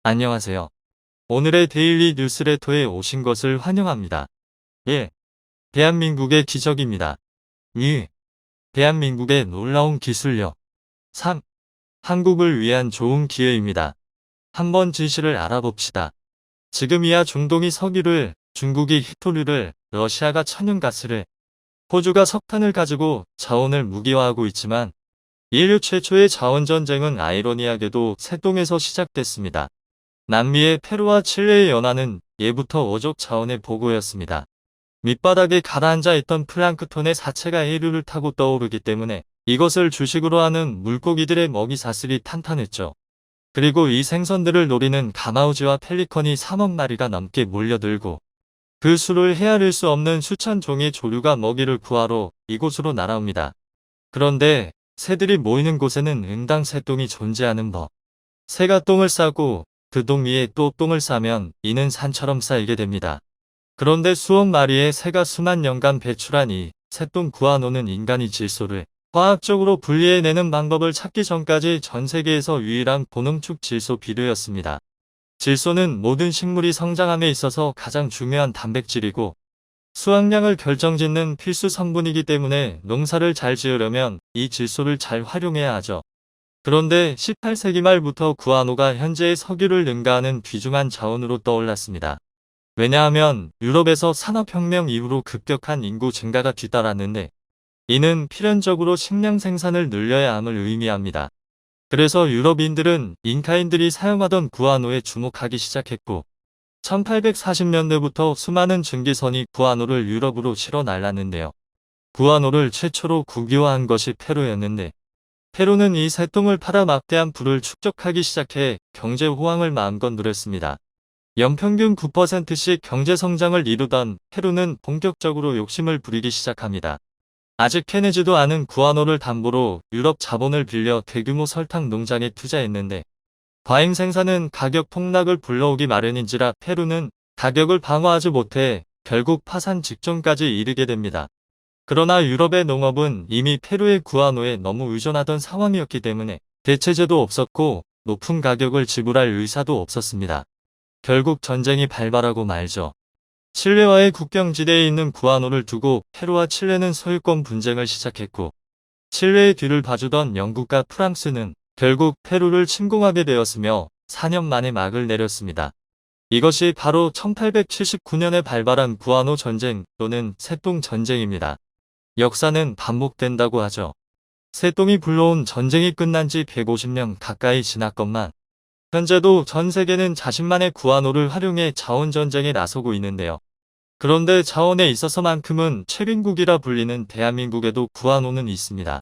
안녕하세요. 오늘의 데일리 뉴스레터에 오신 것을 환영합니다. 1. 대한민국의 기적입니다. 2. 대한민국의 놀라운 기술력. 3. 한국을 위한 좋은 기회입니다. 한번 진실을 알아봅시다. 지금이야 중동이 석유를, 중국이 히토류를, 러시아가 천연가스를, 호주가 석탄을 가지고 자원을 무기화하고 있지만 인류 최초의 자원전쟁은 아이러니하게도 새똥에서 시작됐습니다. 남미의 페루와 칠레의 연안은 예부터 어족 자원의 보고였습니다. 밑바닥에 가라앉아 있던 플랑크톤의 사체가 해류를 타고 떠오르기 때문에 이것을 주식으로 하는 물고기들의 먹이 사슬이 탄탄했죠. 그리고 이 생선들을 노리는 가마우지와 펠리컨이 3억 마리가 넘게 몰려들고 그 수를 헤아릴 수 없는 수천 종의 조류가 먹이를 구하러 이곳으로 날아옵니다. 그런데 새들이 모이는 곳에는 응당 새똥이 존재하는 법. 새가 똥을 싸고 그 똥 위에 또 똥을 싸면 이는 산처럼 쌓이게 됩니다. 그런데 수억 마리의 새가 수만 년간 배출한 이 새똥 구하노는 인간이 질소를 화학적으로 분리해내는 방법을 찾기 전까지 전 세계에서 유일한 고농축 질소 비료였습니다. 질소는 모든 식물이 성장함에 있어서 가장 중요한 단백질이고 수확량을 결정짓는 필수 성분이기 때문에 농사를 잘 지으려면 이 질소를 잘 활용해야 하죠. 그런데 18세기 말부터 구아노가 현재의 석유를 능가하는 귀중한 자원으로 떠올랐습니다. 왜냐하면 유럽에서 산업혁명 이후로 급격한 인구 증가가 뒤따랐는데 이는 필연적으로 식량 생산을 늘려야 함을 의미합니다. 그래서 유럽인들은 잉카인들이 사용하던 구아노에 주목하기 시작했고 1840년대부터 수많은 증기선이 구아노를 유럽으로 실어 날랐는데요. 구아노를 최초로 국유화한 것이 페루였는데 페루는 이 새똥을 팔아 막대한 부를 축적하기 시작해 경제 호황을 마음껏 누렸습니다. 연평균 9%씩 경제 성장을 이루던 페루는 본격적으로 욕심을 부리기 시작합니다. 아직 캐내지도 않은 구아노를 담보로 유럽 자본을 빌려 대규모 설탕 농장에 투자했는데 과잉 생산은 가격 폭락을 불러오기 마련인지라 페루는 가격을 방어하지 못해 결국 파산 직전까지 이르게 됩니다. 그러나 유럽의 농업은 이미 페루의 구아노에 너무 의존하던 상황이었기 때문에 대체제도 없었고 높은 가격을 지불할 의사도 없었습니다. 결국 전쟁이 발발하고 말죠. 칠레와의 국경지대에 있는 구아노를 두고 페루와 칠레는 소유권 분쟁을 시작했고 칠레의 뒤를 봐주던 영국과 프랑스는 결국 페루를 침공하게 되었으며 4년 만에 막을 내렸습니다. 이것이 바로 1879년에 발발한 구아노 전쟁 또는 새똥 전쟁입니다. 역사는 반복된다고 하죠. 새똥이 불러온 전쟁이 끝난 지 150년 가까이 지났건만 현재도 전 세계는 자신만의 구아노를 활용해 자원전쟁에 나서고 있는데요. 그런데 자원에 있어서만큼은 최빈국이라 불리는 대한민국에도 구아노는 있습니다.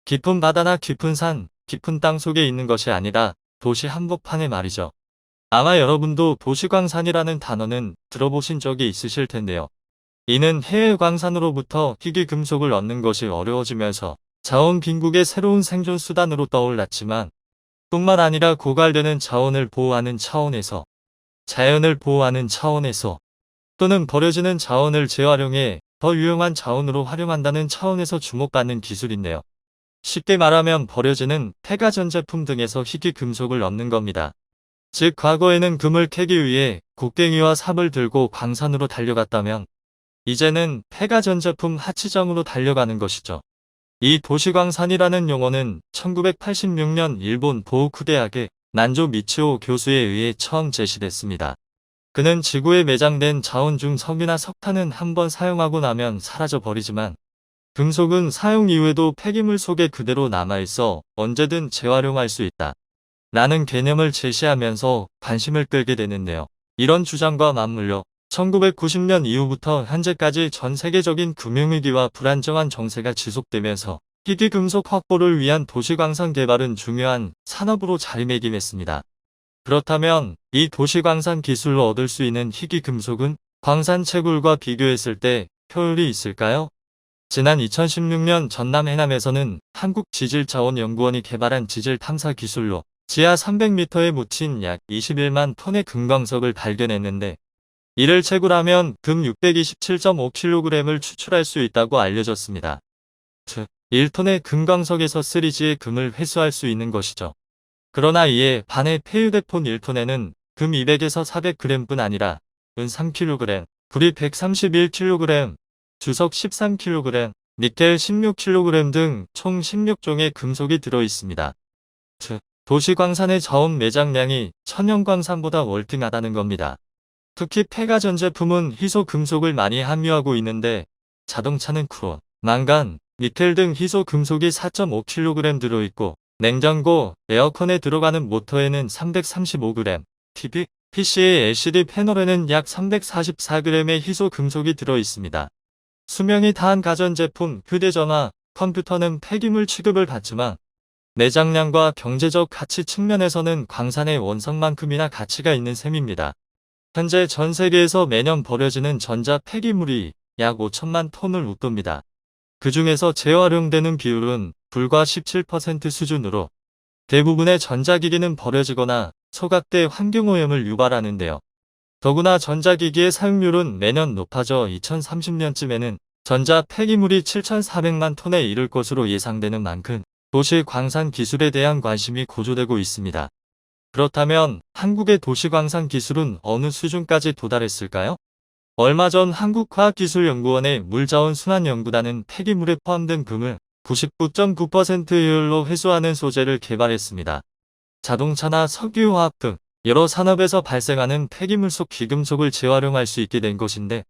깊은 바다나 깊은 산, 깊은 땅 속에 있는 것이 아니라 도시 한복판에 말이죠. 아마 여러분도 도시광산이라는 단어는 들어보신 적이 있으실 텐데요. 이는 해외 광산으로부터 희귀금속을 얻는 것이 어려워지면서 자원 빈국의 새로운 생존 수단으로 떠올랐지만 뿐만 아니라 고갈되는 자원을 보호하는 차원에서 자연을 보호하는 차원에서 또는 버려지는 자원을 재활용해 더 유용한 자원으로 활용한다는 차원에서 주목받는 기술인데요. 쉽게 말하면 버려지는 폐가전제품 등에서 희귀금속을 얻는 겁니다. 즉 과거에는 금을 캐기 위해 곡괭이와 삽을 들고 광산으로 달려갔다면 이제는 폐가전제품 하치점으로 달려가는 것이죠. 이 도시광산이라는 용어는 1986년 일본 도호쿠 대학의 난조 미치오 교수에 의해 처음 제시됐습니다. 그는 지구에 매장된 자원 중 석유나 석탄은 한번 사용하고 나면 사라져 버리지만 금속은 사용 이후에도 폐기물 속에 그대로 남아있어 언제든 재활용할 수 있다. 라는 개념을 제시하면서 관심을 끌게 되는데요. 이런 주장과 맞물려 1990년 이후부터 현재까지 전 세계적인 금융위기와 불안정한 정세가 지속되면서 희귀금속 확보를 위한 도시광산 개발은 중요한 산업으로 자리매김했습니다. 그렇다면 이 도시광산 기술로 얻을 수 있는 희귀금속은 광산 채굴과 비교했을 때 효율이 있을까요? 지난 2016년 전남 해남에서는 한국지질자원연구원이 개발한 지질 탐사 기술로 지하 300m에 묻힌 약 21만 톤의 금광석을 발견했는데 이를 채굴하면 금 627.5kg을 추출할 수 있다고 알려졌습니다. 즉, 1톤의 금광석에서 3G의 금을 회수할 수 있는 것이죠. 그러나 이에 반해 폐유대폰 1톤에는 금 200에서 400g뿐 아니라 은 3kg, 구리 131kg, 주석 13kg, 니켈 16kg 등 총 16종의 금속이 들어 있습니다. 즉, 도시광산의 저온 매장량이 천연광산보다 월등하다는 겁니다. 특히 폐가 전 제품은 희소 금속을 많이 함유하고 있는데 자동차는 크롬, 망간, 니켈 등 희소 금속이 4.5kg 들어있고 냉장고, 에어컨에 들어가는 모터에는 335g, TV, PC의 LCD 패널에는 약 344g의 희소 금속이 들어있습니다. 수명이 다한 가전제품, 휴대전화, 컴퓨터는 폐기물 취급을 받지만 내장량과 경제적 가치 측면에서는 광산의 원석만큼이나 가치가 있는 셈입니다. 현재 전 세계에서 매년 버려지는 전자 폐기물이 약 5천만 톤을 웃돕니다. 그 중에서 재활용되는 비율은 불과 17% 수준으로 대부분의 전자기기는 버려지거나 소각돼 환경오염을 유발하는데요. 더구나 전자기기의 사용률은 매년 높아져 2030년쯤에는 전자 폐기물이 7,400만 톤에 이를 것으로 예상되는 만큼 도시 광산 기술에 대한 관심이 고조되고 있습니다. 그렇다면 한국의 도시광산 기술은 어느 수준까지 도달했을까요? 얼마 전 한국과학기술연구원의 물자원 순환연구단은 폐기물에 포함된 금을 99.9% 효율로 회수하는 소재를 개발했습니다. 자동차나 석유화학 등 여러 산업에서 발생하는 폐기물 속 귀금속을 재활용할 수 있게 된 것인데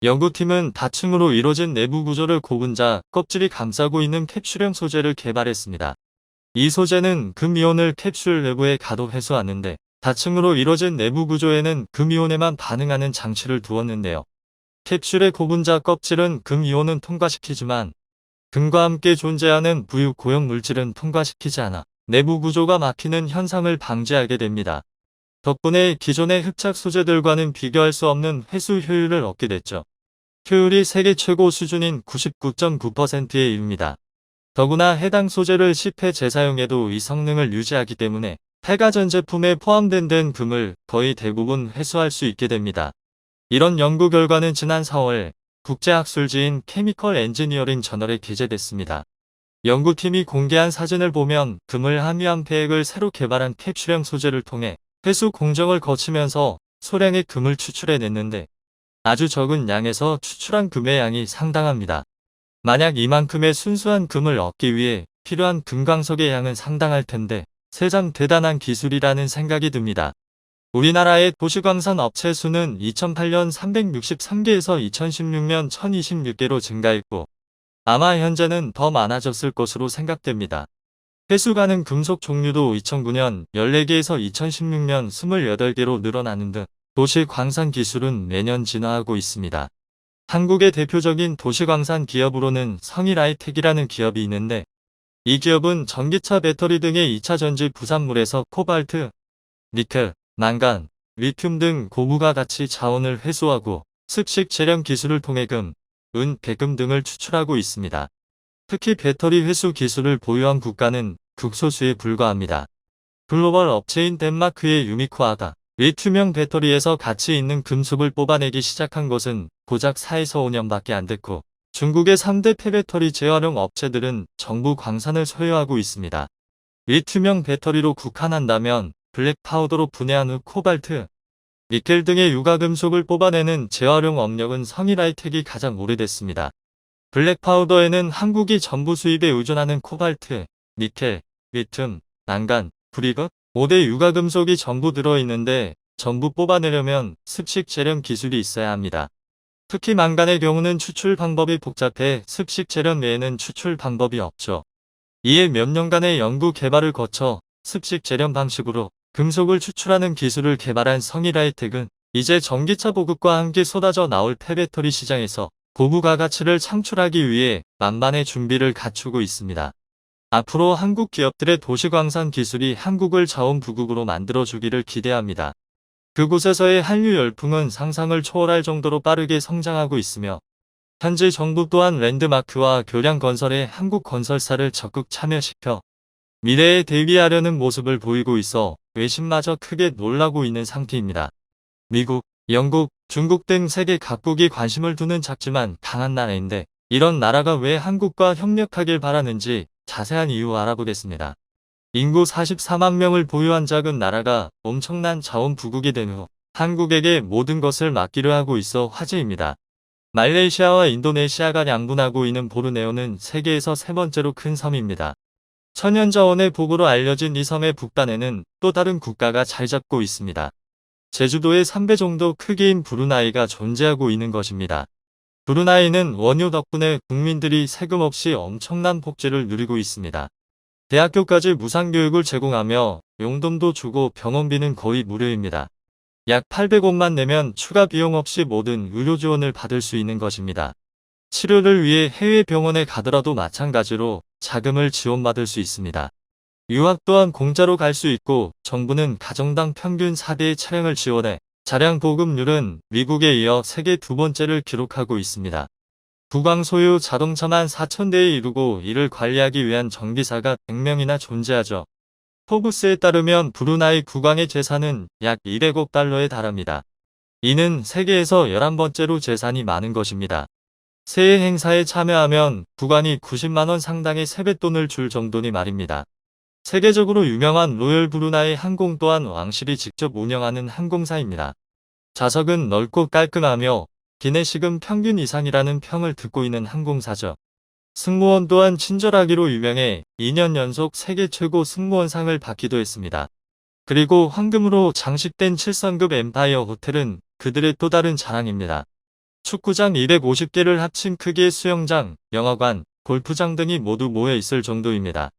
연구팀은 다층으로 이루어진 내부 구조를 고분자 껍질이 감싸고 있는 캡슐형 소재를 개발했습니다. 이 소재는 금이온을 캡슐 내부에 가둬 회수하는데 다층으로 이루어진 내부 구조에는 금이온에만 반응하는 장치를 두었는데요. 캡슐의 고분자 껍질은 금이온은 통과시키지만 금과 함께 존재하는 부유 고형 물질은 통과시키지 않아 내부 구조가 막히는 현상을 방지하게 됩니다. 덕분에 기존의 흡착 소재들과는 비교할 수 없는 회수 효율을 얻게 됐죠. 효율이 세계 최고 수준인 99.9%에 이릅니다. 더구나 해당 소재를 10회 재사용해도 이 성능을 유지하기 때문에 폐가 전 제품에 포함된 금을 거의 대부분 회수할 수 있게 됩니다. 이런 연구 결과는 지난 4월 국제학술지인 케미컬 엔지니어링 저널에 게재됐습니다. 연구팀이 공개한 사진을 보면 금을 함유한 폐액을 새로 개발한 캡슐형 소재를 통해 회수 공정을 거치면서 소량의 금을 추출해냈는데 아주 적은 양에서 추출한 금의 양이 상당합니다. 만약 이만큼의 순수한 금을 얻기 위해 필요한 금광석의 양은 상당할 텐데 새삼 대단한 기술이라는 생각이 듭니다. 우리나라의 도시광산 업체 수는 2008년 363개에서 2016년 1026개로 증가했고 아마 현재는 더 많아졌을 것으로 생각됩니다. 회수 가능 금속 종류도 2009년 14개에서 2016년 28개로 늘어나는 등 도시광산 기술은 매년 진화하고 있습니다. 한국의 대표적인 도시광산 기업으로는 성일하이텍이라는 기업이 있는데 이 기업은 전기차 배터리 등의 2차 전지 부산물에서 코발트, 니켈, 망간, 리튬 등 고부가 가치 자원을 회수하고 습식 재련 기술을 통해 금, 은, 백금 등을 추출하고 있습니다. 특히 배터리 회수 기술을 보유한 국가는 극소수에 불과합니다. 글로벌 업체인 덴마크의 유미코아가 리튬형 배터리에서 가치 있는 금속을 뽑아내기 시작한 것은 고작 4에서 5년밖에 안 됐고 중국의 3대 폐배터리 재활용 업체들은 전부 광산을 소유하고 있습니다. 리튬형 배터리로 국한한다면 블랙 파우더로 분해한 후 코발트, 니켈 등의 유가금속을 뽑아내는 재활용 업력은 성일하이텍이 가장 오래됐습니다. 블랙 파우더에는 한국이 전부 수입에 의존하는 코발트, 니켈, 리튬, 망간, 브리그, 5대 유가금속이 전부 들어있는데 전부 뽑아내려면 습식 재련 기술이 있어야 합니다. 특히 망간의 경우는 추출 방법이 복잡해 습식 재련 외에는 추출 방법이 없죠. 이에 몇 년간의 연구 개발을 거쳐 습식 재련 방식으로 금속을 추출하는 기술을 개발한 성일하이텍은 이제 전기차 보급과 함께 쏟아져 나올 폐배터리 시장에서 고부가 가치를 창출하기 위해 만반의 준비를 갖추고 있습니다. 앞으로 한국 기업들의 도시광산 기술이 한국을 자원부국으로 만들어주기를 기대합니다. 그곳에서의 한류 열풍은 상상을 초월할 정도로 빠르게 성장하고 있으며 현재 정부 또한 랜드마크와 교량 건설에 한국 건설사를 적극 참여시켜 미래에 대비하려는 모습을 보이고 있어 외신마저 크게 놀라고 있는 상태입니다. 미국, 영국, 중국 등 세계 각국이 관심을 두는 작지만 강한 나라인데 이런 나라가 왜 한국과 협력하길 바라는지 자세한 이유 알아보겠습니다. 인구 44만 명을 보유한 작은 나라가 엄청난 자원 부국이 된 후 한국에게 모든 것을 맡기려 하고 있어 화제입니다. 말레이시아와 인도네시아가 양분하고 있는 보르네오는 세계에서 세 번째로 큰 섬입니다. 천연자원의 보고로 알려진 이 섬의 북단에는 또 다른 국가가 잘 잡고 있습니다. 제주도의 3배 정도 크기인 브루나이가 존재하고 있는 것입니다. 브루나이는 원유 덕분에 국민들이 세금 없이 엄청난 복지를 누리고 있습니다. 대학교까지 무상교육을 제공하며 용돈도 주고 병원비는 거의 무료입니다. 약 800원만 내면 추가 비용 없이 모든 의료 지원을 받을 수 있는 것입니다. 치료를 위해 해외 병원에 가더라도 마찬가지로 자금을 지원받을 수 있습니다. 유학 또한 공짜로 갈 수 있고 정부는 가정당 평균 4대의 차량을 지원해 차량 보급률은 미국에 이어 세계 두 번째를 기록하고 있습니다. 국왕 소유 자동차만 4,000대에 이르고 이를 관리하기 위한 정비사가 100명이나 존재하죠. 포브스에 따르면 브루나이 국왕의 재산은 약 200억 달러에 달합니다. 이는 세계에서 11번째로 재산이 많은 것입니다. 새해 행사에 참여하면 국왕이 90만원 상당의 세뱃돈을 줄 정도니 말입니다. 세계적으로 유명한 로열 브루나이 항공 또한 왕실이 직접 운영하는 항공사입니다. 좌석은 넓고 깔끔하며 기내식은 평균 이상이라는 평을 듣고 있는 항공사죠. 승무원 또한 친절하기로 유명해 2년 연속 세계 최고 승무원상을 받기도 했습니다. 그리고 황금으로 장식된 7성급 엠파이어 호텔은 그들의 또 다른 자랑입니다. 축구장 250개를 합친 크기의 수영장, 영화관, 골프장 등이 모두 모여 있을 정도입니다.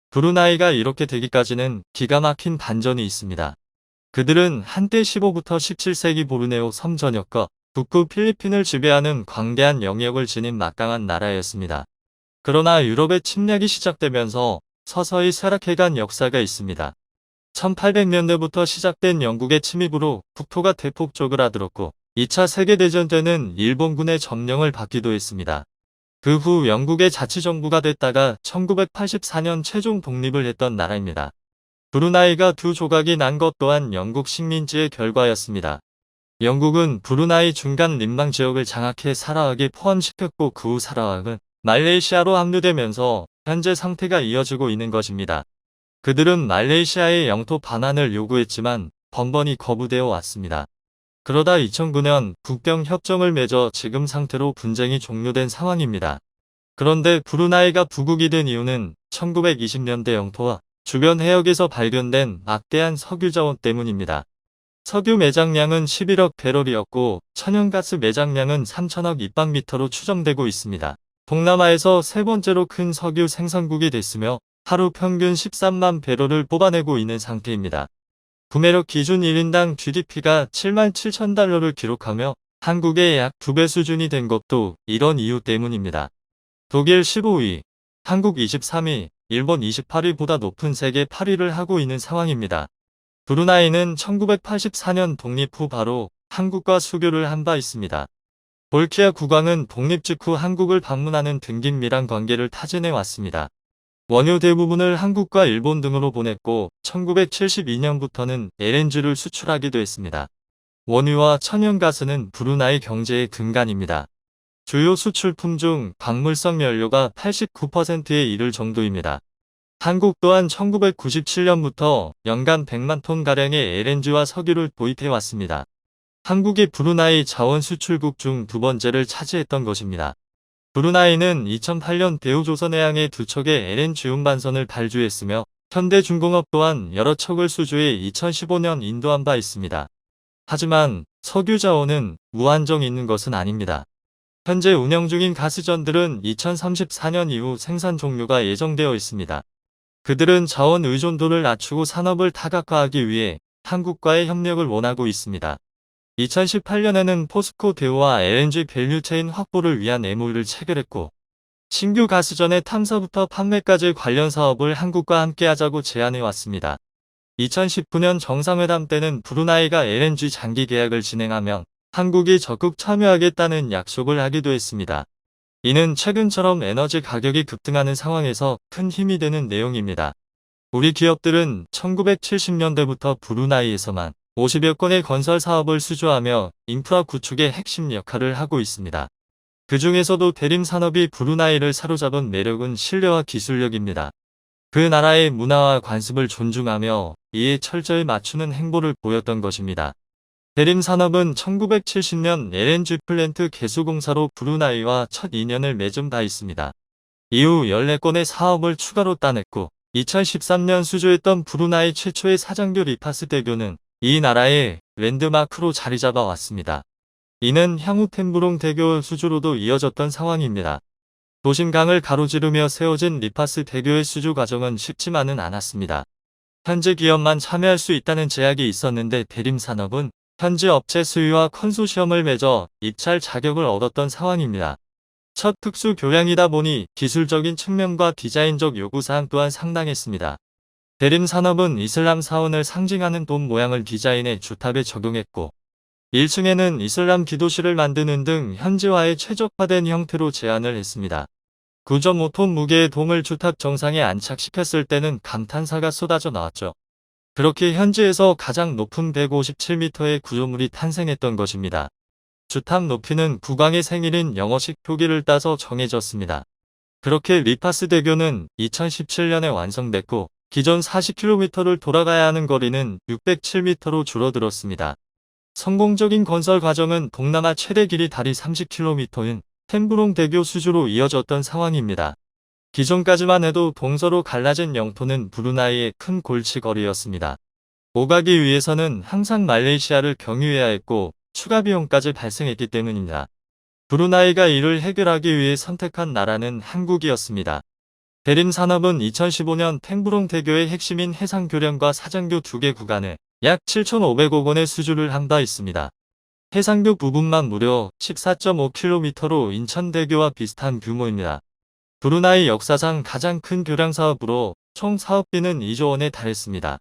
브루나이가 이렇게 되기까지는 기가 막힌 반전이 있습니다. 그들은 한때 15부터 17세기 보르네오 섬 전역과 북부 필리핀을 지배하는 광대한 영역을 지닌 막강한 나라였습니다. 그러나 유럽의 침략이 시작되면서 서서히 쇠락해간 역사가 있습니다. 1800년대부터 시작된 영국의 침입으로 국토가 대폭 쪼그라들었고 2차 세계대전 때는 일본군의 점령을 받기도 했습니다. 그 후 영국의 자치정부가 됐다가 1984년 최종 독립을 했던 나라입니다. 브루나이가 두 조각이 난 것 또한 영국 식민지의 결과였습니다. 영국은 브루나이 중간 림망 지역을 장악해 사라왁에 포함시켰고 그 후 사라왁은 말레이시아로 합류되면서 현재 상태가 이어지고 있는 것입니다. 그들은 말레이시아의 영토 반환을 요구했지만 번번이 거부되어 왔습니다. 그러다 2009년 국병협정을 맺어 지금 상태로 분쟁이 종료된 상황입니다. 그런데 브루나이가 부국이 된 이유는 1920년대 영토와 주변 해역에서 발견된 막대한 석유 자원 때문입니다. 석유 매장량은 11억 배럴이었고 천연가스 매장량은 3천억 입방미터로 추정되고 있습니다. 동남아에서 세 번째로 큰 석유 생산국이 됐으며 하루 평균 13만 배럴을 뽑아내고 있는 상태입니다. 구매력 기준 1인당 GDP가 7만 7천 달러를 기록하며 한국의 약 2배 수준이 된 것도 이런 이유 때문입니다. 독일 15위, 한국 23위, 일본 28위보다 높은 세계 8위를 하고 있는 상황입니다. 브루나이는 1984년 독립 후 바로 한국과 수교를 한 바 있습니다. 볼키아 국왕은 독립 직후 한국을 방문하는 등긴밀한 관계를 타진해 왔습니다. 원유 대부분을 한국과 일본 등으로 보냈고 1972년부터는 LNG를 수출하기도 했습니다. 원유와 천연가스는 브루나이 경제의 근간입니다. 주요 수출품 중 광물성 연료가 89%에 이를 정도입니다. 한국 또한 1997년부터 연간 100만 톤가량의 LNG와 석유를 도입해왔습니다. 한국이 브루나이 자원 수출국 중 두 번째를 차지했던 것입니다. 브루나이는 2008년 대우조선해양에 두 척의 LNG 운반선을 발주했으며 현대중공업 또한 여러 척을 수주해 2015년 인도한 바 있습니다. 하지만 석유 자원은 무한정 있는 것은 아닙니다. 현재 운영 중인 가스전들은 2034년 이후 생산 종료가 예정되어 있습니다. 그들은 자원 의존도를 낮추고 산업을 다각화하기 위해 한국과의 협력을 원하고 있습니다. 2018년에는 포스코 대우와 LNG 밸류체인 확보를 위한 MOU를 체결했고 신규 가스전의 탐사부터 판매까지 관련 사업을 한국과 함께 하자고 제안해왔습니다. 2019년 정상회담 때는 브루나이가 LNG 장기 계약을 진행하면 한국이 적극 참여하겠다는 약속을 하기도 했습니다. 이는 최근처럼 에너지 가격이 급등하는 상황에서 큰 힘이 되는 내용입니다. 우리 기업들은 1970년대부터 브루나이에서만 50여 건의 건설 사업을 수주하며 인프라 구축의 핵심 역할을 하고 있습니다. 그 중에서도 대림 산업이 브루나이를 사로잡은 매력은 신뢰와 기술력입니다. 그 나라의 문화와 관습을 존중하며 이에 철저히 맞추는 행보를 보였던 것입니다. 대림 산업은 1970년 LNG 플랜트 개수공사로 브루나이와 첫 인연을 맺은 바 있습니다. 이후 14건의 사업을 추가로 따냈고 2013년 수주했던 브루나이 최초의 사장교 리파스 대교는 이 나라의 랜드마크로 자리 잡아 왔습니다. 이는 향후 템부롱 대교 수주로도 이어졌던 상황입니다. 도심강을 가로지르며 세워진 리파스 대교의 수주 과정은 쉽지만은 않았습니다. 현지 기업만 참여할 수 있다는 제약이 있었는데 대림산업은 현지 업체 수위와 컨소시엄을 맺어 입찰 자격을 얻었던 상황입니다. 첫 특수 교량이다 보니 기술적인 측면과 디자인적 요구사항 또한 상당했습니다. 대림산업은 이슬람 사원을 상징하는 돔 모양을 디자인해 주탑에 적용했고 1층에는 이슬람 기도실을 만드는 등 현지화에 최적화된 형태로 제안을 했습니다. 9.5톤 무게의 돔을 주탑 정상에 안착시켰을 때는 감탄사가 쏟아져 나왔죠. 그렇게 현지에서 가장 높은 157m의 구조물이 탄생했던 것입니다. 주탑 높이는 국왕의 생일인 영어식 표기를 따서 정해졌습니다. 그렇게 리파스 대교는 2017년에 완성됐고 기존 40km를 돌아가야 하는 거리는 607m로 줄어들었습니다. 성공적인 건설 과정은 동남아 최대 길이 다리 30km인 템부롱 대교 수주로 이어졌던 상황입니다. 기존까지만 해도 동서로 갈라진 영토는 브루나이의 큰 골칫거리였습니다. 오가기 위해서는 항상 말레이시아를 경유해야 했고 추가 비용까지 발생했기 때문입니다. 브루나이가 이를 해결하기 위해 선택한 나라는 한국이었습니다. 대림 산업은 2015년 템부롱 대교의 핵심인 해상교량과 사장교 2개 구간에 약 7,500억 원의 수주를 한 바 있습니다. 해상교 부분만 무려 14.5km로 인천대교와 비슷한 규모입니다. 브루나이 역사상 가장 큰 교량 사업으로 총 사업비는 2조 원에 달했습니다.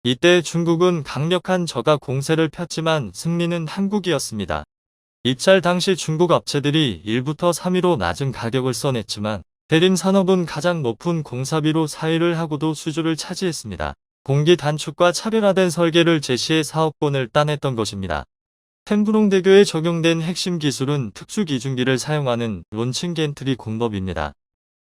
이때 중국은 강력한 저가 공세를 폈지만 승리는 한국이었습니다. 입찰 당시 중국 업체들이 1부터 3위로 낮은 가격을 써냈지만 대림 산업은 가장 높은 공사비로 4위를 하고도 수주를 차지했습니다. 공기 단축과 차별화된 설계를 제시해 사업권을 따냈던 것입니다. 템부롱 대교에 적용된 핵심 기술은 특수 기중기를 사용하는 론칭 겐트리 공법입니다.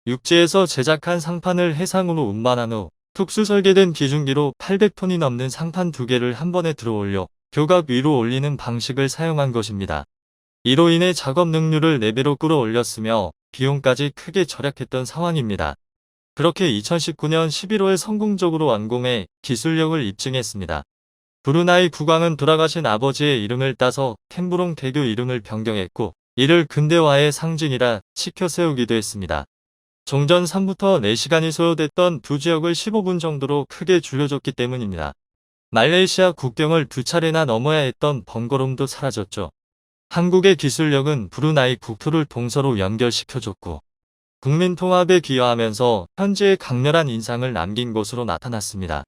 육지에서 제작한 상판을 해상으로 운반한 후 특수 설계된 기중기로 800톤이 넘는 상판 2개를 한 번에 들어올려 교각 위로 올리는 방식을 사용한 것입니다. 이로 인해 작업 능률을 4배로 끌어올렸으며 비용까지 크게 절약했던 상황입니다. 그렇게 2019년 11월 성공적으로 완공해 기술력을 입증했습니다. 브루나이 국왕은 돌아가신 아버지의 이름을 따서 템부롱 대교 이름을 변경했고 이를 근대화의 상징이라 치켜 세우기도 했습니다. 종전 3부터 4시간이 소요됐던 두 지역을 15분 정도로 크게 줄여줬기 때문입니다. 말레이시아 국경을 2차례나 넘어야 했던 번거로움도 사라졌죠. 한국의 기술력은 브루나이 국토를 동서로 연결시켜줬고 국민 통합에 기여하면서 현지에 강렬한 인상을 남긴 것으로 나타났습니다.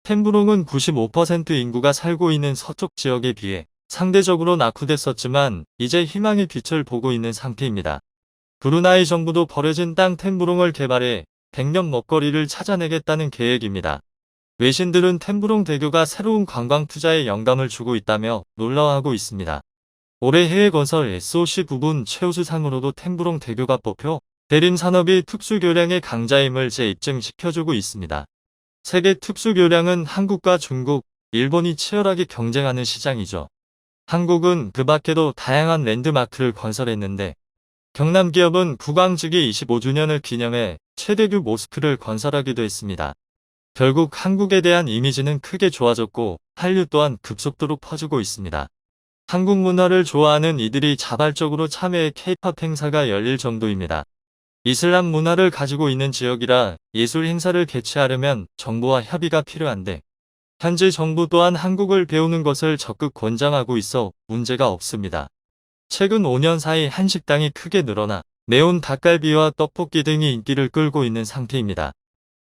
템부롱은 95% 인구가 살고 있는 서쪽 지역에 비해 상대적으로 낙후됐었지만 이제 희망의 빛을 보고 있는 상태입니다. 브루나이 정부도 버려진 땅 템부롱을 개발해 100년 먹거리를 찾아내겠다는 계획입니다. 외신들은 템부롱 대교가 새로운 관광 투자에 영감을 주고 있다며 놀라워하고 있습니다. 올해 해외 건설 SOC 부분 최우수상으로도 템부롱 대교가 뽑혀 대림 산업이 특수교량의 강자임을 재입증시켜주고 있습니다. 세계 특수교량은 한국과 중국, 일본이 치열하게 경쟁하는 시장이죠. 한국은 그 밖에도 다양한 랜드마크를 건설했는데 경남 기업은 국왕직위 25주년을 기념해 최대규 모스크를 건설하기도 했습니다. 결국 한국에 대한 이미지는 크게 좋아졌고 한류 또한 급속도로 퍼지고 있습니다. 한국 문화를 좋아하는 이들이 자발적으로 참여해 K-POP 행사가 열릴 정도입니다. 이슬람 문화를 가지고 있는 지역이라 예술 행사를 개최하려면 정부와 협의가 필요한데 현지 정부 또한 한국을 배우는 것을 적극 권장하고 있어 문제가 없습니다. 최근 5년 사이 한식당이 크게 늘어나 매운 닭갈비와 떡볶이 등이 인기를 끌고 있는 상태입니다.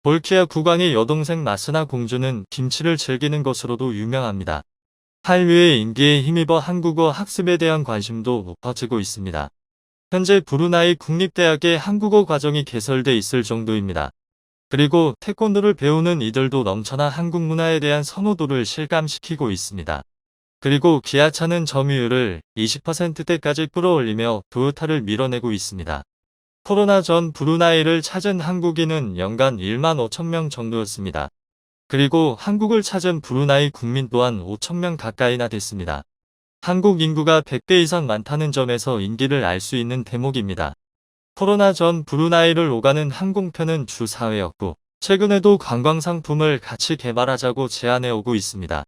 볼키아 국왕의 여동생 마스나 공주는 김치를 즐기는 것으로도 유명합니다. 한류의 인기에 힘입어 한국어 학습에 대한 관심도 높아지고 있습니다. 현재 브루나이 국립대학에 한국어 과정이 개설돼 있을 정도입니다. 그리고 태권도를 배우는 이들도 넘쳐나 한국 문화에 대한 선호도를 실감시키고 있습니다. 그리고 기아차는 점유율을 20%대까지 끌어올리며 토요타를 밀어내고 있습니다. 코로나 전 브루나이를 찾은 한국인은 연간 1만 5천 명 정도였습니다. 그리고 한국을 찾은 브루나이 국민 또한 5천 명 가까이나 됐습니다. 한국 인구가 100배 이상 많다는 점에서 인기를 알 수 있는 대목입니다. 코로나 전 브루나이를 오가는 항공편은 주 4회였고 최근에도 관광 상품을 같이 개발하자고 제안해 오고 있습니다.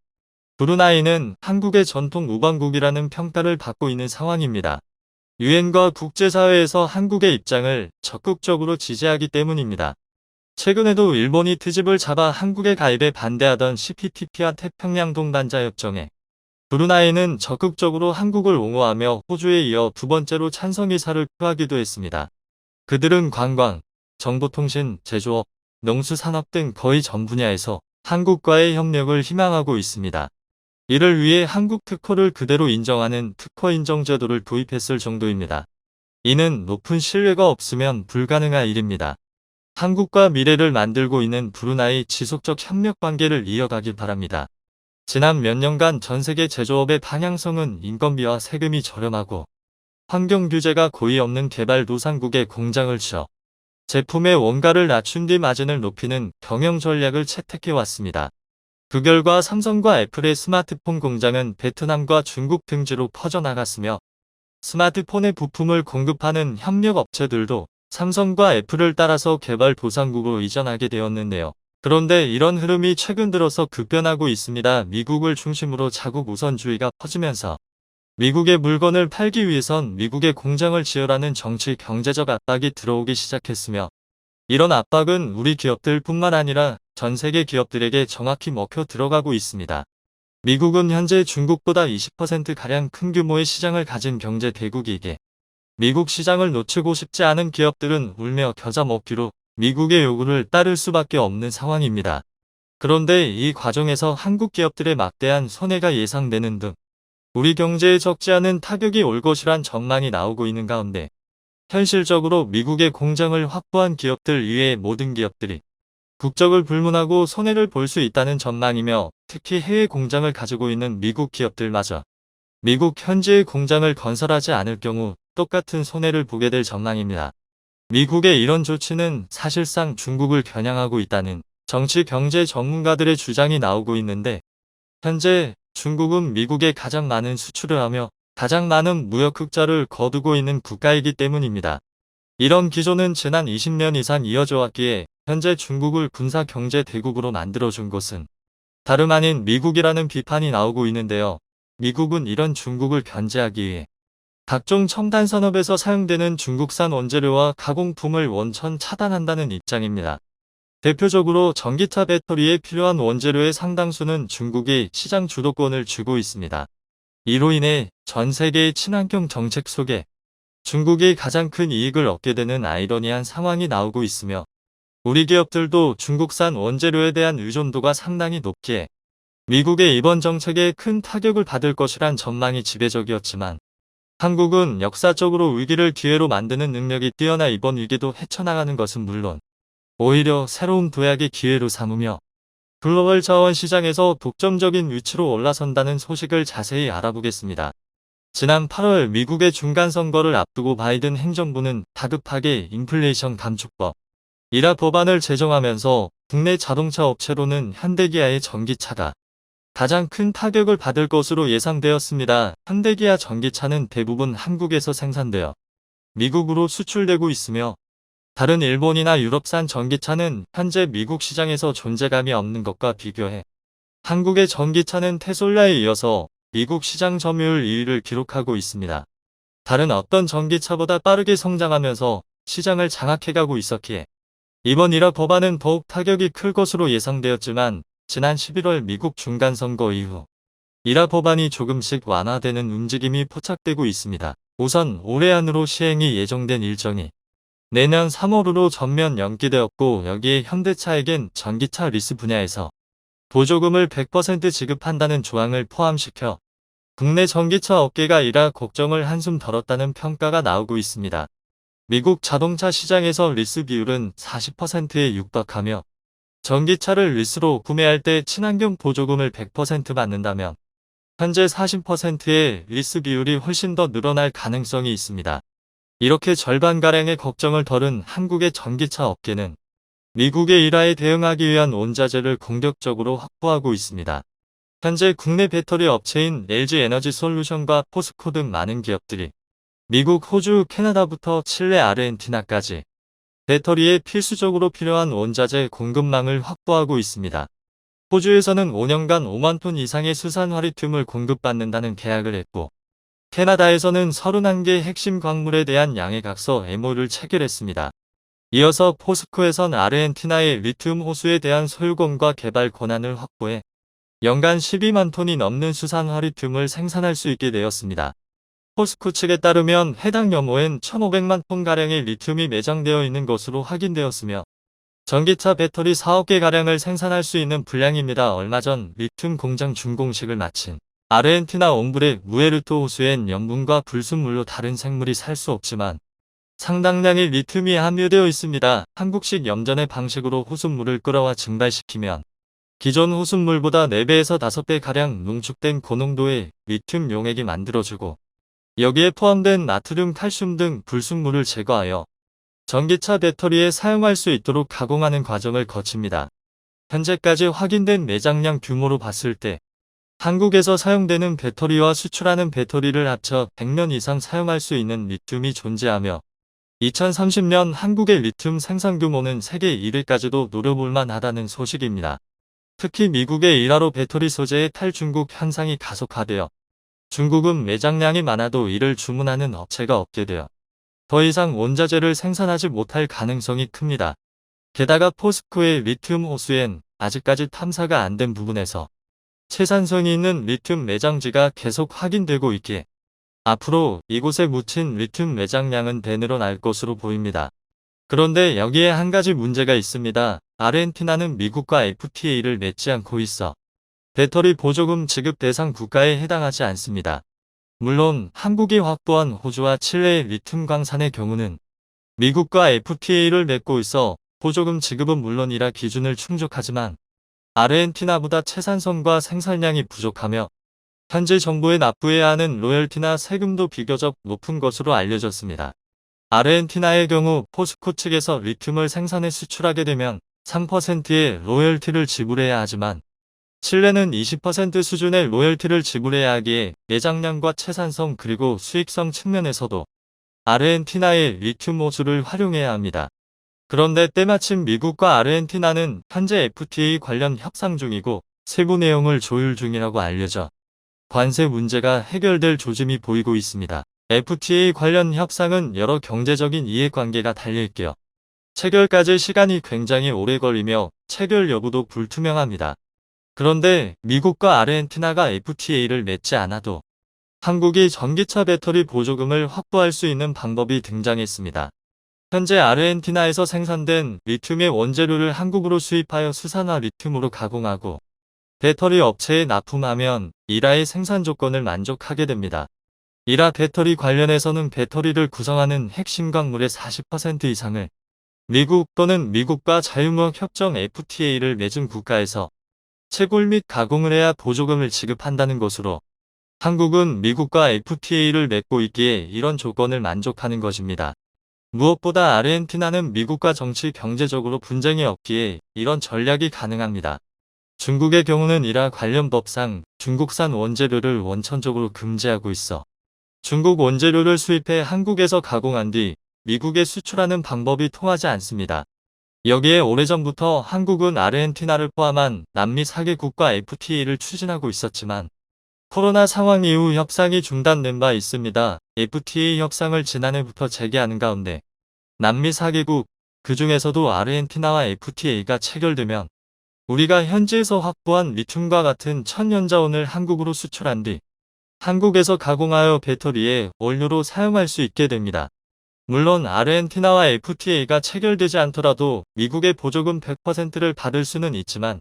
브루나이는 한국의 전통 우방국이라는 평가를 받고 있는 상황입니다. 유엔과 국제사회에서 한국의 입장을 적극적으로 지지하기 때문입니다. 최근에도 일본이 트집을 잡아 한국의 가입에 반대하던 CPTP와 태평양 동반자 협정에 브루나이는 적극적으로 한국을 옹호하며 호주에 이어 두 번째로 찬성 의사를 표하기도 했습니다. 그들은 관광, 정보통신, 제조업, 농수산업 등 거의 전 분야에서 한국과의 협력을 희망하고 있습니다. 이를 위해 한국 특허를 그대로 인정하는 특허 인정 제도를 도입했을 정도입니다. 이는 높은 신뢰가 없으면 불가능한 일입니다. 한국과 미래를 만들고 있는 브루나이 지속적 협력 관계를 이어가길 바랍니다. 지난 몇 년간 전 세계 제조업의 방향성은 인건비와 세금이 저렴하고 환경 규제가 거의 없는 개발도상국에 공장을 지어 제품의 원가를 낮춘 뒤 마진을 높이는 경영 전략을 채택해 왔습니다. 그 결과 삼성과 애플의 스마트폰 공장은 베트남과 중국 등지로 퍼져나갔으며 스마트폰의 부품을 공급하는 협력 업체들도 삼성과 애플을 따라서 개발도상국으로 이전하게 되었는데요. 그런데 이런 흐름이 최근 들어서 급변하고 있습니다. 미국을 중심으로 자국 우선주의가 퍼지면서 미국의 물건을 팔기 위해선 미국의 공장을 지으라는 정치 경제적 압박이 들어오기 시작했으며 이런 압박은 우리 기업들뿐만 아니라 전 세계 기업들에게 정확히 먹혀 들어가고 있습니다. 미국은 현재 중국보다 20%가량 큰 규모의 시장을 가진 경제 대국이기에 미국 시장을 놓치고 싶지 않은 기업들은 울며 겨자 먹기로 미국의 요구를 따를 수밖에 없는 상황입니다. 그런데 이 과정에서 한국 기업들의 막대한 손해가 예상되는 등 우리 경제에 적지 않은 타격이 올 것이란 전망이 나오고 있는 가운데 현실적으로 미국의 공장을 확보한 기업들 이외의 모든 기업들이 국적을 불문하고 손해를 볼 수 있다는 전망이며 특히 해외 공장을 가지고 있는 미국 기업들마저 미국 현지의 공장을 건설하지 않을 경우 똑같은 손해를 보게 될 전망입니다. 미국의 이런 조치는 사실상 중국을 겨냥하고 있다는 정치 경제 전문가들의 주장이 나오고 있는데 현재 중국은 미국에 가장 많은 수출을 하며 가장 많은 무역 흑자를 거두고 있는 국가이기 때문입니다. 이런 기조는 지난 20년 이상 이어져 왔기에 현재 중국을 군사 경제 대국으로 만들어준 것은 다름 아닌 미국이라는 비판이 나오고 있는데요. 미국은 이런 중국을 견제하기 위해 각종 첨단 산업에서 사용되는 중국산 원재료와 가공품을 원천 차단한다는 입장입니다. 대표적으로 전기차 배터리에 필요한 원재료의 상당수는 중국이 시장 주도권을 쥐고 있습니다. 이로 인해 전 세계의 친환경 정책 속에 중국이 가장 큰 이익을 얻게 되는 아이러니한 상황이 나오고 있으며 우리 기업들도 중국산 원재료에 대한 의존도가 상당히 높기에 미국의 이번 정책에 큰 타격을 받을 것이란 전망이 지배적이었지만 한국은 역사적으로 위기를 기회로 만드는 능력이 뛰어나 이번 위기도 헤쳐나가는 것은 물론 오히려 새로운 도약의 기회로 삼으며 글로벌 자원 시장에서 독점적인 위치로 올라선다는 소식을 자세히 알아보겠습니다. 지난 8월 미국의 중간선거를 앞두고 바이든 행정부는 다급하게 인플레이션 감축법 이라 법안을 제정하면서 국내 자동차 업체로는 현대기아의 전기차가 가장 큰 타격을 받을 것으로 예상되었습니다. 현대기아 전기차는 대부분 한국에서 생산되어 미국으로 수출되고 있으며 다른 일본이나 유럽산 전기차는 현재 미국 시장에서 존재감이 없는 것과 비교해 한국의 전기차는 테슬라에 이어서 미국 시장 점유율 2위를 기록하고 있습니다. 다른 어떤 전기차보다 빠르게 성장하면서 시장을 장악해가고 있었기에 이번 일화 법안은 더욱 타격이 클 것으로 예상되었지만 지난 11월 미국 중간선거 이후 일화 법안이 조금씩 완화되는 움직임이 포착되고 있습니다. 우선 올해 안으로 시행이 예정된 일정이 내년 3월으로 전면 연기되었고 여기에 현대차에겐 전기차 리스 분야에서 보조금을 100% 지급한다는 조항을 포함시켜 국내 전기차 업계가 이라 걱정을 한숨 덜었다는 평가가 나오고 있습니다. 미국 자동차 시장에서 리스 비율은 40%에 육박하며 전기차를 리스로 구매할 때 친환경 보조금을 100% 받는다면 현재 40%의 리스 비율이 훨씬 더 늘어날 가능성이 있습니다. 이렇게 절반가량의 걱정을 덜은 한국의 전기차 업계는 미국의 일화에 대응하기 위한 원자재를 공격적으로 확보하고 있습니다. 현재 국내 배터리 업체인 LG에너지솔루션과 포스코 등 많은 기업들이 미국, 호주, 캐나다부터 칠레, 아르헨티나까지 배터리에 필수적으로 필요한 원자재 공급망을 확보하고 있습니다. 호주에서는 5년간 5만 톤 이상의 수산 화리튬을 공급받는다는 계약을 했고, 캐나다에서는 31개 핵심 광물에 대한 양해각서 MOU를 체결했습니다. 이어서 포스코에선 아르헨티나의 리튬 호수에 대한 소유권과 개발 권한을 확보해 연간 12만 톤이 넘는 수산 화리튬을 생산할 수 있게 되었습니다. 포스코 측에 따르면 해당 염호엔 1,500만 톤가량의 리튬이 매장되어 있는 것으로 확인되었으며 전기차 배터리 4억 개가량을 생산할 수 있는 분량입니다. 얼마 전 리튬 공장 준공식을 마친 아르헨티나 옴브레 무에르토 호수엔 염분과 불순물로 다른 생물이 살 수 없지만 상당량의 리튬이 함유되어 있습니다. 한국식 염전의 방식으로 호수물을 끓여와 증발시키면 기존 호수물보다 4배에서 5배가량 농축된 고농도의 리튬 용액이 만들어지고 여기에 포함된 나트륨, 칼슘 등 불순물을 제거하여 전기차 배터리에 사용할 수 있도록 가공하는 과정을 거칩니다. 현재까지 확인된 매장량 규모로 봤을 때 한국에서 사용되는 배터리와 수출하는 배터리를 합쳐 100년 이상 사용할 수 있는 리튬이 존재하며 2030년 한국의 리튬 생산 규모는 세계 1위까지도 노려볼 만하다는 소식입니다. 특히 미국의 일하로 배터리 소재의 탈중국 현상이 가속화되어 중국은 매장량이 많아도 이를 주문하는 업체가 없게 되어 더 이상 원자재를 생산하지 못할 가능성이 큽니다. 게다가 포스코의 리튬 호수엔 아직까지 탐사가 안 된 부분에서 채산성이 있는 리튬 매장지가 계속 확인되고 있기에 앞으로 이곳에 묻힌 리튬 매장량은 대늘어날 것으로 보입니다. 그런데 여기에 한 가지 문제가 있습니다. 아르헨티나는 미국과 FTA를 맺지 않고 있어 배터리 보조금 지급 대상 국가에 해당하지 않습니다. 물론 한국이 확보한 호주와 칠레의 리튬 광산의 경우는 미국과 FTA를 맺고 있어 보조금 지급은 물론이라 기준을 충족하지만 아르헨티나보다 채산성과 생산량이 부족하며 현재 정부에 납부해야 하는 로열티나 세금도 비교적 높은 것으로 알려졌습니다. 아르헨티나의 경우 포스코 측에서 리튬을 생산해 수출하게 되면 3%의 로열티를 지불해야 하지만 칠레는 20% 수준의 로열티를 지불해야 하기에 매장량과 채산성 그리고 수익성 측면에서도 아르헨티나의 리튬 호수를 활용해야 합니다. 그런데 때마침 미국과 아르헨티나는 현재 FTA 관련 협상 중이고 세부 내용을 조율 중이라고 알려져 관세 문제가 해결될 조짐이 보이고 있습니다. FTA 관련 협상은 여러 경제적인 이해관계가 달려있기에 체결까지 시간이 굉장히 오래 걸리며 체결 여부도 불투명합니다. 그런데 미국과 아르헨티나가 FTA를 맺지 않아도 한국이 전기차 배터리 보조금을 확보할 수 있는 방법이 등장했습니다. 현재 아르헨티나에서 생산된 리튬의 원재료를 한국으로 수입하여 수산화 리튬으로 가공하고 배터리 업체에 납품하면 일하의 생산 조건을 만족하게 됩니다. 일하 배터리 관련해서는 배터리를 구성하는 핵심 광물의 40% 이상을 미국 또는 미국과 자유무역 협정 FTA를 맺은 국가에서 채굴 및 가공을 해야 보조금을 지급한다는 것으로 한국은 미국과 FTA를 맺고 있기에 이런 조건을 만족하는 것입니다. 무엇보다 아르헨티나는 미국과 정치 경제적으로 분쟁이 없기에 이런 전략이 가능합니다. 중국의 경우는 이라 관련 법상 중국산 원재료를 원천적으로 금지하고 있어 중국 원재료를 수입해 한국에서 가공한 뒤 미국에 수출하는 방법이 통하지 않습니다. 여기에 오래전부터 한국은 아르헨티나를 포함한 남미 4개국과 FTA를 추진하고 있었지만 코로나 상황 이후 협상이 중단된 바 있습니다. FTA 협상을 지난해부터 재개하는 가운데 남미 4개국, 그 중에서도 아르헨티나와 FTA가 체결되면 우리가 현지에서 확보한 리튬과 같은 천연자원을 한국으로 수출한 뒤 한국에서 가공하여 배터리에 원료로 사용할 수 있게 됩니다. 물론 아르헨티나와 FTA가 체결되지 않더라도 미국의 보조금 100%를 받을 수는 있지만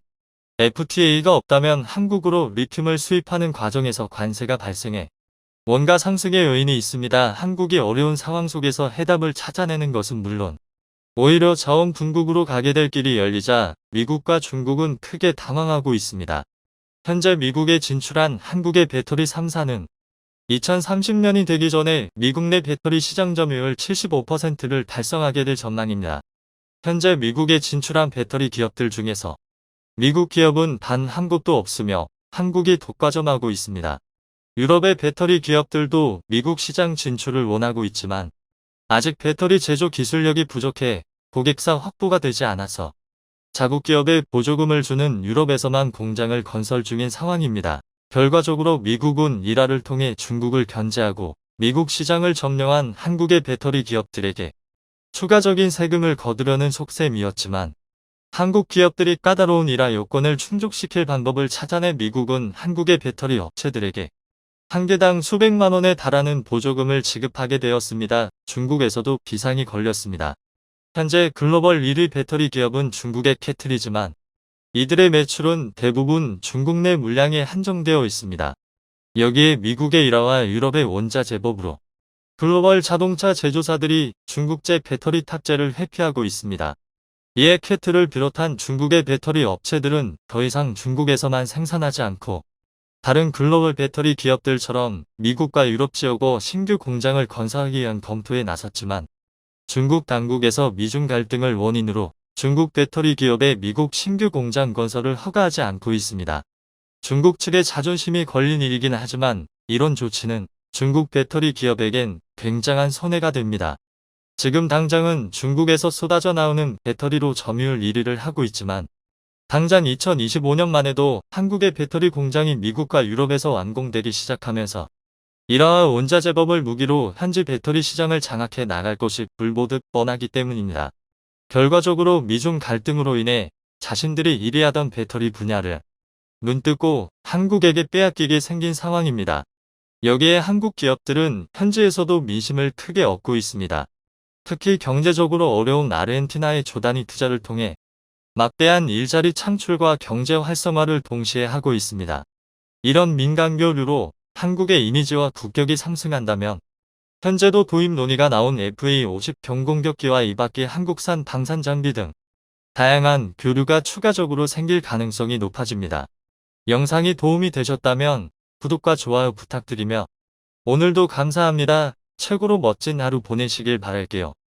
FTA가 없다면 한국으로 리튬을 수입하는 과정에서 관세가 발생해 원가 상승의 요인이 있습니다. 한국이 어려운 상황 속에서 해답을 찾아내는 것은 물론 오히려 자원 분국으로 가게 될 길이 열리자 미국과 중국은 크게 당황하고 있습니다. 현재 미국에 진출한 한국의 배터리 3사는 2030년이 되기 전에 미국 내 배터리 시장 점유율 75%를 달성하게 될 전망입니다. 현재 미국에 진출한 배터리 기업들 중에서 미국 기업은 단 한 곳도 없으며 한국이 독과점하고 있습니다. 유럽의 배터리 기업들도 미국 시장 진출을 원하고 있지만 아직 배터리 제조 기술력이 부족해 고객사 확보가 되지 않아서 자국 기업에 보조금을 주는 유럽에서만 공장을 건설 중인 상황입니다. 결과적으로 미국은 일화를 통해 중국을 견제하고 미국 시장을 점령한 한국의 배터리 기업들에게 추가적인 세금을 거두려는 속셈이었지만 한국 기업들이 까다로운 일화 요건을 충족시킬 방법을 찾아내 미국은 한국의 배터리 업체들에게 한 개당 수백만 원에 달하는 보조금을 지급하게 되었습니다. 중국에서도 비상이 걸렸습니다. 현재 글로벌 1위 배터리 기업은 중국의 캐틀이지만 이들의 매출은 대부분 중국 내 물량에 한정되어 있습니다. 여기에 미국의 일화와 유럽의 원자 제법으로 글로벌 자동차 제조사들이 중국제 배터리 탑재를 회피하고 있습니다. 이에 캐틀을 비롯한 중국의 배터리 업체들은 더 이상 중국에서만 생산하지 않고 다른 글로벌 배터리 기업들처럼 미국과 유럽 지역에 신규 공장을 건설하기 위한 검토에 나섰지만 중국 당국에서 미중 갈등을 원인으로 중국 배터리 기업의 미국 신규 공장 건설을 허가하지 않고 있습니다. 중국 측의 자존심이 걸린 일이긴 하지만 이런 조치는 중국 배터리 기업에겐 굉장한 손해가 됩니다. 지금 당장은 중국에서 쏟아져 나오는 배터리로 점유율 1위를 하고 있지만 당장 2025년만 해도 한국의 배터리 공장이 미국과 유럽에서 완공되기 시작하면서 일화와 원자 제법을 무기로 현지 배터리 시장을 장악해 나갈 것이 불보듯 뻔하기 때문입니다. 결과적으로 미중 갈등으로 인해 자신들이 1위 하던 배터리 분야를 눈뜨고 한국에게 빼앗기게 생긴 상황입니다. 여기에 한국 기업들은 현지에서도 민심을 크게 얻고 있습니다. 특히 경제적으로 어려운 아르헨티나의 조단위 투자를 통해 막대한 일자리 창출과 경제 활성화를 동시에 하고 있습니다. 이런 민간교류로 한국의 이미지와 국격이 상승한다면 현재도 도입 논의가 나온 FA50 경공격기와 이바퀴 한국산 방산 장비 등 다양한 교류가 추가적으로 생길 가능성이 높아집니다. 영상이 도움이 되셨다면 구독과 좋아요 부탁드리며 오늘도 감사합니다. 최고로 멋진 하루 보내시길 바랄게요.